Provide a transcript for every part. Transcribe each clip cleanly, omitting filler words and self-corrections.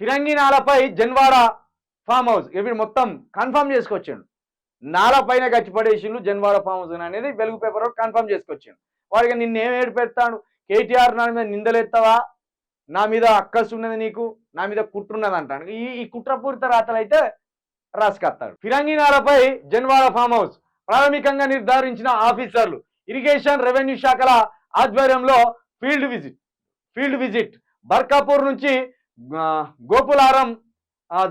ఫిరంగి నాలపై Janwada farm house ఇవి మొత్తం confirm చేసుకొచ్చాడు. నాల పైన గచ్చిపడేసిండు జన్వాడ ఫామ్ హౌస్ అనేది వెలుగు పేపర్ కన్ఫర్మ్ చేసుకొచ్చాడు. వాడికి నిన్నేం ఏడు పెడతాడు, కేటీఆర్ నా మీద నిందలెత్తవా, నా మీద అక్కసు ఉన్నది, నీకు నా మీద కుట్రున్నది అంటాడు. ఈ కుట్రపూరిత రాతలు అయితే రాసుకొస్తాడు. ఫిరంగి నాలపై జన్వాడ ఫామ్ హౌస్ ప్రాథమికంగా నిర్ధారించిన ఆఫీసర్లు ఇరిగేషన్ రెవెన్యూ శాఖల ఆధ్వర్యంలో ఫీల్డ్ విజిట్ బర్కాపూర్ నుంచి గోపులారం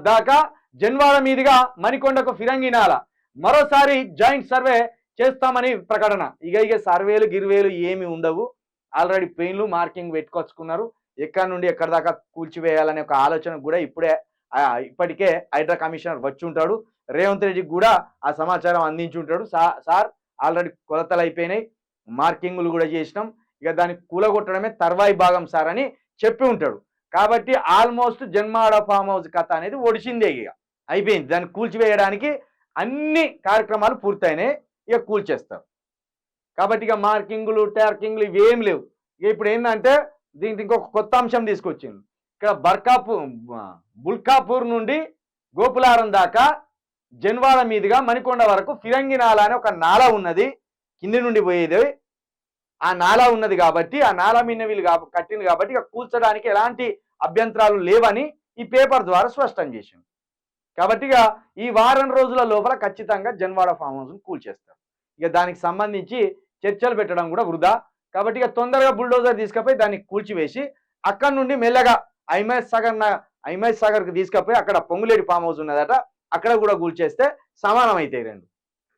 దాకా జన్వాడ మీదుగా మణికొండకు ఫిరంగి నాల మరోసారి జాయింట్ సర్వే చేస్తామని ప్రకటన. ఇక సర్వేలు గిర్వేలు ఏమి ఉండవు, ఆల్రెడీ పెయిన్లు మార్కింగ్ పెట్టుకొచ్చుకున్నారు. ఎక్కడి నుండి ఎక్కడి దాకా కూల్చివేయాలనే ఒక ఆలోచన కూడా ఇప్పటికే హైడ్రా కమిషనర్ వచ్చి ఉంటాడు. రేవంత్ రెడ్డికి కూడా ఆ సమాచారం అందించి ఉంటాడు. సార్ ఆల్రెడీ కొలతలు అయిపోయినాయి, మార్కింగ్లు కూడా చేసినాం, ఇక దాన్ని కూలగొట్టడమే తర్వాయి భాగం సార్ అని చెప్పి ఉంటాడు. కాబట్టి ఆల్మోస్ట్ జన్వాడ ఫామ్ హౌస్ కథ అనేది ఒడిచిందే, ఇక అయిపోయింది. దాన్ని కూల్చివేయడానికి అన్ని కార్యక్రమాలు పూర్తయినాయి, ఇక కూల్చేస్తారు. కాబట్టి ఇక మార్కింగ్లు ట్యార్కింగ్లు ఇవేం లేవు. ఇక ఇప్పుడు ఏంటంటే దీనికి ఇంకొక కొత్త అంశం తీసుకొచ్చింది. ఇక్కడ బుల్కాపూర్ నుండి గోపులారం దాకా జన్వాడ మీదుగా మణికొండ వరకు ఫిరంగి నాల అనే ఒక నాల ఉన్నది, కింది నుండి పోయేది. ఆ నాల ఉన్నది కాబట్టి ఆ నాల మీద వీళ్ళు కట్టింది కాబట్టి ఇక కూల్చడానికి ఎలాంటి అభ్యంతరాలు లేవని ఈ పేపర్ ద్వారా స్పష్టం చేసింది. కాబట్టి ఇక ఈ వారం రోజుల లోపల ఖచ్చితంగా జన్వాడ ఫామ్ హౌస్ను కూల్చేస్తారు. ఇక దానికి సంబంధించి చర్చలు పెట్టడం కూడా వృధా. కాబట్టి ఇక తొందరగా బుల్డోజర్ తీసుకుపోయి దాన్ని కూల్చివేసి అక్కడి నుండి మెల్లగా ఐమేజ్ సాగర్కి తీసుకుపోయి అక్కడ పొంగులేడి ఫామ్ హౌస్ ఉన్నదట, అక్కడ కూడా కూల్చేస్తే సమానం అవుతాయి రెండు.